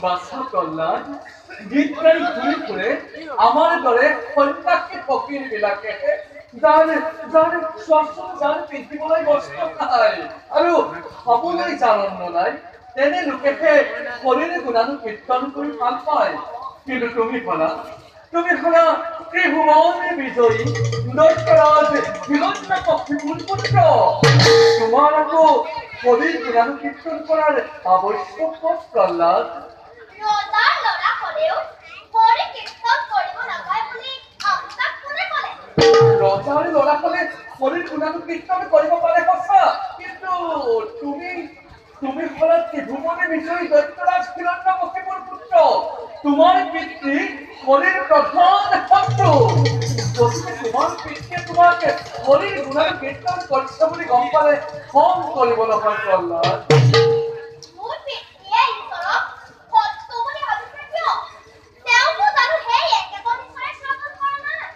বাছা কল্যাণ গীত গাই ঘূৰি ফুৰে আমাৰ দৰে সন্যাসী ফকীৰ বিলাকে যাৰ পিন্ধিবলৈ বস্ত্ৰ নাই আৰু খাবলৈ জানন্দ নাই তেনে লোকেহে শৰীৰে গুণানু কীৰ্তন কৰি ভাল পায়। কিন্তু তুমি শুনা ত্ৰিভুৱনে বিজয়ী দৈত্যৰাজ হিৰণ্যকশিপুৰ পুত্ৰ তোমাৰ আকৌ শৰীৰ গুণানু কীৰ্তন কৰাৰ আৱশ্যক ক'ত কল্যাণ? ৰজাৰ ল'ৰা হ'লেও শৰীৰ কীৰ্তন কৰিব নাপায় বুলি আপোনাক কোনে ক'লে? ৰজাৰ ল'ৰা হ'লে শৰীৰ গুণানু কীৰ্তন কৰিব পাৰে সঁচা, কিন্তু তুমি তুমি হলা ত্রিভুবনে বিজয়ী দৈত্যরাজ হিরণ্যকশিপুর পুত্র। তোমার পিতৃ হরির প্রধান শত্রু। গতিকে তোমার পিতৃ তোমাকে হরির গুণার কীর্তন করছে বুলি গম পালে খং কৰিব নহয় প্ৰহ্লাদ। মোৰ পিতৃয়ে ঈশ্বৰক সত্য বুলি ভাবিছে কিয়? তেওঁতো জানো সেই একেজন ঈশ্বৰে শাসন কৰা নাই।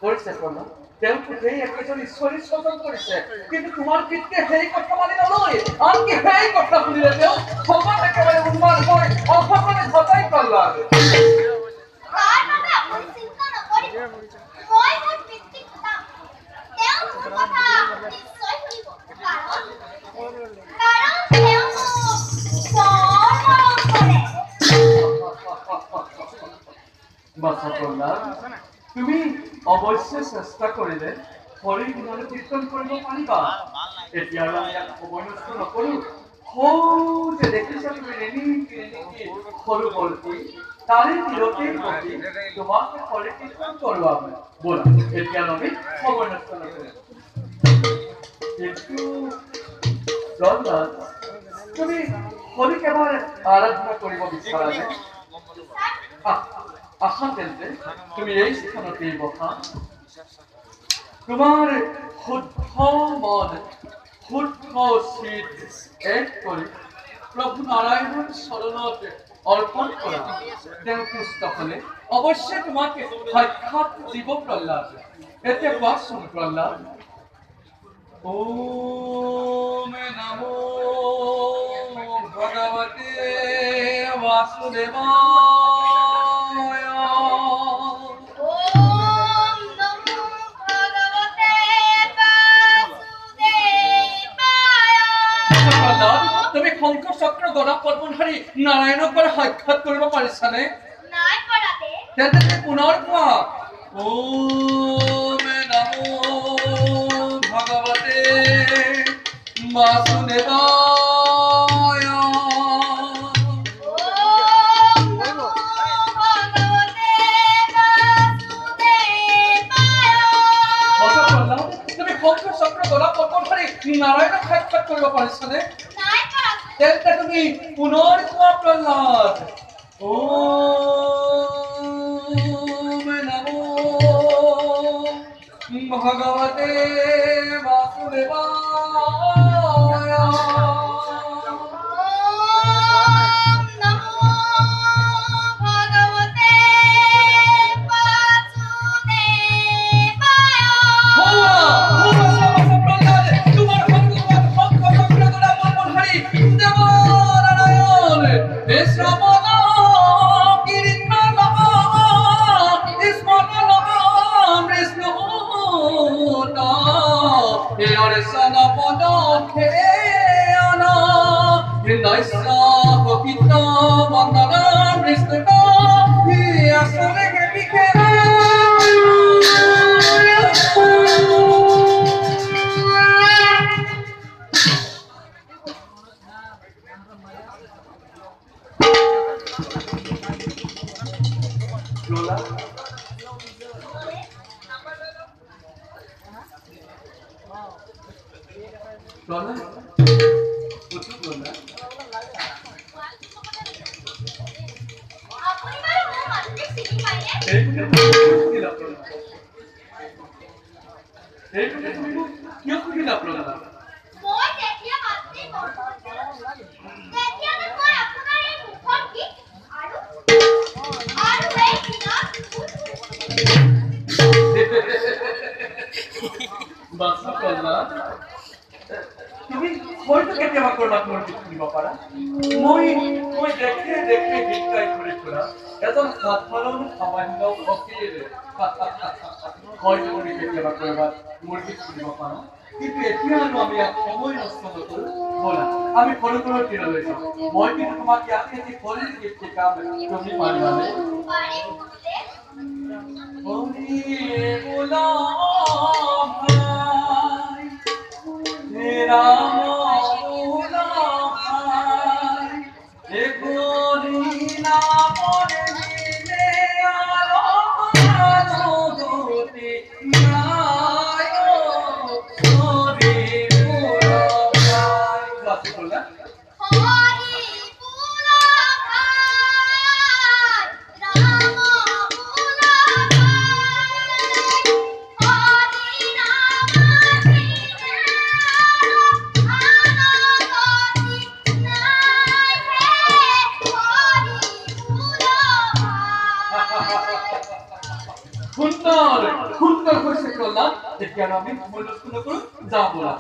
কৰিছে প্ৰহ্লাদ। তেওঁতো সেই একেজন ঈশ্বৰী শাসন কৰিছে, কিন্তু তোমাৰ পিতৃয়ে সেই কথা মানি নলয়। আনকি সেই কথা শুনিলে তেওঁ খঙত একেবাৰে উন্মাদ হৈ অসহনে ঘটাই প্ৰহ্লাদ। তাৰ বাবে আপুনি চিন্তা নকৰিব। মই মোৰ পিতৃক সুধাম। তেওঁ মোৰ কথা নিশ্চয় শুনিব। কাৰণ তেওঁ মোক বৰ মৰম কৰে। বাছা প্ৰহ্লাদ, তুমি অৱশ্যে চেষ্টা কৰিলে হৰিৰ গুণানুকীৰ্তন কীৰ্তন কৰিব পাৰিবা। এতিয়া আৰু আমি ইয়াত সময় নষ্ট নকৰো। যে দেখিছা তুমি ৰেণীকি সৰু বৰ্তি তাৰে তীৰতেই বহি তোমাকে হৰি কীৰ্তন কৰোৱাম। ব'লা এতিয়া আমি সময় নষ্ট নকৰো। কিন্তু প্ৰহ্লাদ, তুমি হৰিক এবাৰ আৰাধনা কৰিব বিচাৰানে? আহা তেন্তে তুমি এই স্থানতেই বহা। তোমাৰ শুদ্ধ মন শুদ্ধ চিত এক কৰি প্ৰভু নাৰায়ণৰ চৰণত অৰ্পণ কৰা। তেওঁ তুষ্ট হলে অৱশ্যে তোমাকে সাক্ষাৎ দিব প্ৰহ্লাদ। এতিয়া কোৱাচোন প্ৰহ্লাদ। ওম নমো ভগৱতে বাসুদেৱায়। ওম নমো ভগৱতে বাসুদেৱায়। তুমি শংখ চক্ৰ গদা পদ্মধাৰী নাৰায়ণক পৰা সাক্ষাৎ কৰিব পাৰিছানে? নাই পৰা দে। তেন্তে তুমি পুনৰ কোৱা। ওম নমো ভগৱতে বাসুদেৱায়। ওম নমো ভগৱতে বাসুদেৱায়। তুমি শংখ চক্ৰ গদা পদ্মধাৰী নাৰায়ণক সাক্ষাৎ কৰিব পাৰিছানে? নাই পৰা। তেন্তে তুমি পুনৰ কোৱা প্ৰহ্লাদ। ওম নমো ভগৱতে বাসুদেৱায়। ওম নমো ভগৱতে বাসুদেৱায়। তোমাৰ সংগীত শংখ চক্ৰ গদা পদ্মধাৰী দেৱনাৰায়ণ শ্ৰৱণ কীৰ্তন স্মৰণ বিষ্ণু দৰ্শন পদ খেয়ন নৈশ্য কপিত বন্দন বিষ্ণু আসনে বিখে। Lola. Lola. Betul Lola. আপুনি বাৰু মোৰ মাতৃক চিনি পায়নে? মই যেতিয়া মাতৃক গম পাইছিলোঁ, তেতিয়ালৈ মই আপোনাৰ এই মুখৰ গীত আৰু এই দিনত তুমি হয়তো কেতিয়াবা কৰবাত মোৰ গীত শুনিব পাৰা। মই দেখে গীত গাই ঘূৰি ফুৰা এজন সাধাৰণ সামান্য ফকীৰ। হয়তো তুমি কেতিয়াবা কৰবাত মোৰ গীত শুনিব পাৰা। কিন্তু এতিয়া আৰু আমি ইয়াত সময় নষ্ট নকৰো। ব'লা আমি সৰুবোৰৰ তীৰলৈ যাওঁ। মই কিন্তু তোমাক ইয়াতে এটি হৰিৰ গীত শিকাম। তুমি পাৰিবানে? পাৰিম বোলে। হৰি বোলা ভাই রাম বোলা ভাই এ হরি নাম নিলে আলো জগতে নাই। হরি বোলা ভাই তেতিয়া আমি মূল্যস্পূৰ্ণ কৰোঁ যাওঁ বোলা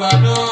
Mano